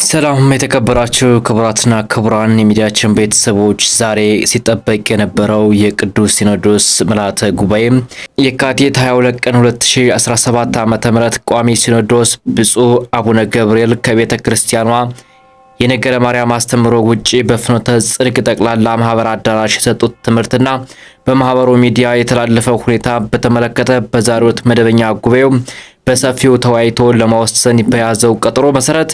ሰላም የተከበራችሁ ክቡራትና ክቡራን የሚዲያችን ቤተሰቦች፣ ዛሬ ሲጠበቅ የነበረው የቅዱስ ሲኖዶስ ምልዓተ ጉባኤ የካቲት 22 ቀን 2017 ዓ.ም ቋሚ ሲኖዶስ ብፁዕ አቡነ ገብርኤል ከቤተ ክርስቲያኗ የነገረ ማርያም አስተምሮ ውጪ በፍኖተ ጽድቅ ጠቅላላ ማህበር አዳራሽ የሰጡት ትምህርትና በማህበሩ ሚዲያ የተላለፈው ሁኔታ በተመለከተ በዛሬው መደበኛ ጉባኤው በሰፊው ተወያይቶ ለመወሰን በያዘው ቀጠሮ መሰረት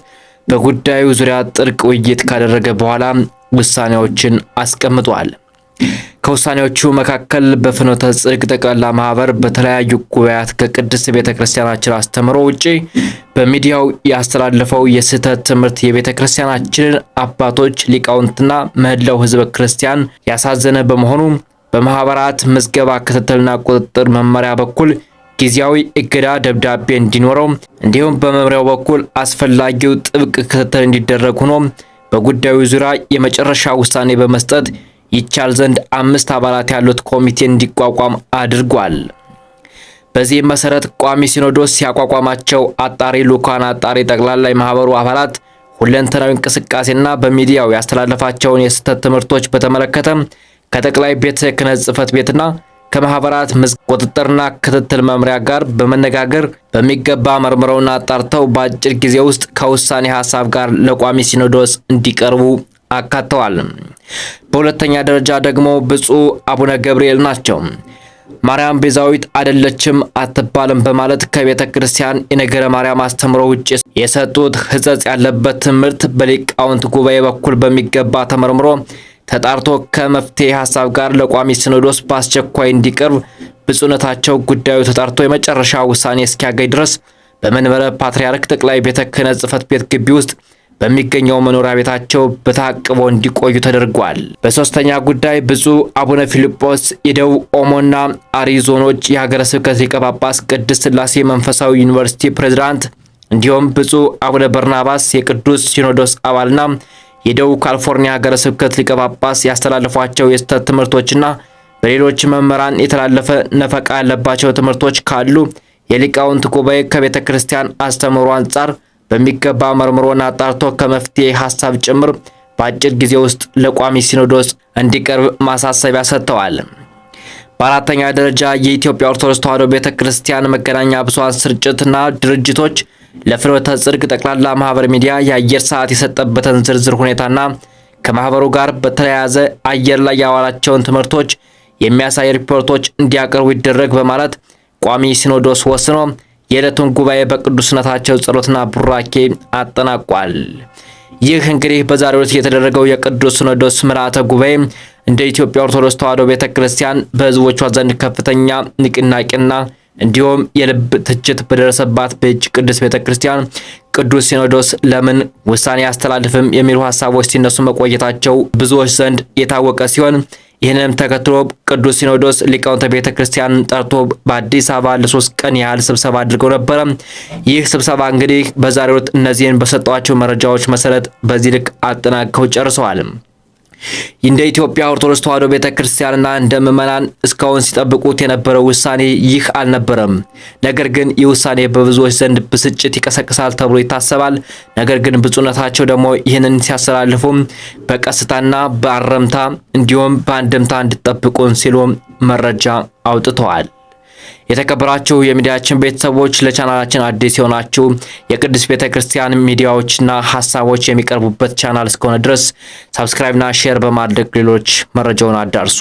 በጉዳዩ ዙሪያ ጥልቅ ውይይት ካደረገ በኋላ ውሳኔዎችን አስቀምጧል። ከውሳኔዎቹ መካከል በፍኖተ ጽድቅ ጠቅላላ ማህበር በተለያዩ ጉባኤያት ከቅድስት ቤተክርስቲያናችን አስተምሮ ውጪ በሚዲያው ያስተላለፈው የስህተት ትምህርት የቤተክርስቲያናችንን አባቶች ሊቃውንትና መላው ሕዝበ ክርስቲያን ያሳዘነ በመሆኑ በማህበራት ምዝገባ ክትትልና ቁጥጥር መመሪያ በኩል ጊዜያዊ እገዳ ደብዳቤ እንዲኖረው እንዲሁም በመምሪያው በኩል አስፈላጊው ጥብቅ ክትትል እንዲደረግ ሆኖ በጉዳዩ ዙሪያ የመጨረሻ ውሳኔ በመስጠት ይቻል ዘንድ 5 አባላት ያሉት ኮሚቴ እንዲቋቋም አድርጓል። በዚህ መሰረት ቋሚ ሲኖዶስ ሲያቋቋማቸው አጣሪ ልኡካን አጣሪ ጠቅላላ የማህበሩ አባላት ሁለንተናዊ እንቅስቃሴና በሚዲያው ያስተላለፋቸውን የስህተት ትምህርቶች በተመለከተ ከጠቅላይ ቤተ ክህነት ጽሕፈት ቤትና ከማህበራት ቁጥጥርና ክትትል መምሪያ ጋር በመነጋገር በሚገባ መርምረውና አጣርተው በአጭር ጊዜ ውስጥ ከውሳኔ ሐሳብ ጋር ለቋሚ ሲኖዶስ እንዲቀርቡ አካተዋል። በሁለተኛ ደረጃ ደግሞ ብፁዕ አቡነ ገብርኤል ናቸው። ማርያም ቤዛዊት አይደለችም አትባልም በማለት ከቤተ ክርስቲያን የነገረ ማርያም አስተምሮ ውጪ የሰጡት ሕጸጽ ያለበት ትምህርት በሊቃውንት ጉባኤ በኩል በሚገባ ተመርምሮ ተጣርቶ ከመፍትሄ ሐሳብ ጋር ለቋሚ ሲኖዶስ በአስቸኳይ እንዲቀርብ ብፁዕነታቸው ጉዳዩ ተጣርቶ የመጨረሻ ውሳኔ እስኪያገኝ ድረስ በመንበረ ፓትርያርክ ጠቅላይ ቤተ ክህነት ጽሕፈት ቤት ግቢ ውስጥ በሚገኘው መኖሪያ ቤታቸው በታቅቦ እንዲቆዩ ተደርጓል። በሶስተኛ ጉዳይ ብፁዕ አቡነ ፊልጶስ የደቡብ ኦሞና አሪ ዞኖች የሀገረ ስብከት ሊቀ ጳጳስ ቅድስት ሥላሴ መንፈሳዊ ዩኒቨርሲቲ ፕሬዝዳንት እንዲሁም ብፁዕ አቡነ በርናባስ የቅዱስ ሲኖዶስ አባልና የደቡብ ካሊፎርኒያ ሀገረ ስብከት ሊቀ ጳጳስ ያስተላለፏቸው የስህተት ትምህርቶችና በሌሎች መምህራን የተላለፈ ነፈቃ ያለባቸው ትምህርቶች ካሉ የሊቃውንት ጉባኤ ከቤተ ክርስቲያን አስተምሮ አንጻር በሚገባ መርምሮና አጣርቶ ከመፍትሄ ሐሳብ ጭምር በአጭር ጊዜ ውስጥ ለቋሚ ሲኖዶስ እንዲቀርብ ማሳሰቢያ ሰጥተዋል። በአራተኛ ደረጃ የኢትዮጵያ ኦርቶዶክስ ተዋሕዶ ቤተ ክርስቲያን መገናኛ ብዙኃን ስርጭትና ድርጅቶች ለፍኖተ ጽድቅ ጠቅላላ ማህበር ሚዲያ የአየር ሰዓት የሰጠበትን ዝርዝር ሁኔታና ከማህበሩ ጋር በተያያዘ አየር ላይ ያዋላቸውን ትምህርቶች የሚያሳይ ሪፖርቶች እንዲያቀርቡ ይደረግ በማለት ቋሚ ሲኖዶስ ወስኖ የዕለቱን ጉባኤ በቅዱስነታቸው ጸሎትና ቡራኬ አጠናቋል። ይህ እንግዲህ በዛሬው ዕለት የተደረገው የቅዱስ ሲኖዶስ ምልዓተ ጉባኤ እንደ ኢትዮጵያ ኦርቶዶክስ ተዋሕዶ ቤተክርስቲያን በሕዝቦቿ ዘንድ ከፍተኛ ንቅናቄና እንዲሁም የልብ ትችት በደረሰባት በእጅ ቅዱስ ቤተክርስቲያን ቅዱስ ሲኖዶስ ለምን ውሳኔ ያስተላልፍም የሚሉ ሐሳቦች ሲነሱ መቆየታቸው ብዙዎች ዘንድ የታወቀ ሲሆን ይህንንም ተከትሎ ቅዱስ ሲኖዶስ ሊቃውንተ ቤተክርስቲያን ጠርቶ በአዲስ አበባ ለ3 ቀን ያህል ስብሰባ አድርገው ነበረ። ይህ ስብሰባ እንግዲህ በዛሬው ዕለት እነዚህን በሰጧቸው መረጃዎች መሰረት በዚህ ልክ አጠናቀው ጨርሰዋል። እንደ ኢትዮጵያ ኦርቶዶክስ ተዋሕዶ ቤተክርስቲያንና እንደ ምዕመናን እስካሁን ሲጠብቁት የነበረው ውሳኔ ይህ አልነበረም። ነገር ግን ይህ ውሳኔ በብዙዎች ዘንድ ብስጭት ይቀሰቅሳል ተብሎ ይታሰባል። ነገር ግን ብፁዕነታቸው ደግሞ ይህንን ሲያስተላልፉም በቀስታና በአረምታ እንዲሁም በአንድምታ እንድጠብቁን ሲሉ መረጃ አውጥተዋል። የተከበራችሁ የሚዲያችን ቤተሰቦች ለቻናላችን አዲስ የሆናችሁ የቅድስት ቤተክርስቲያን ሚዲያዎችና ሐሳቦች የሚቀርቡበት ቻናል እስከሆነ ድረስ ሰብስክራይብና ሼር በማድረግ ሌሎች መረጃውን አዳርሱ።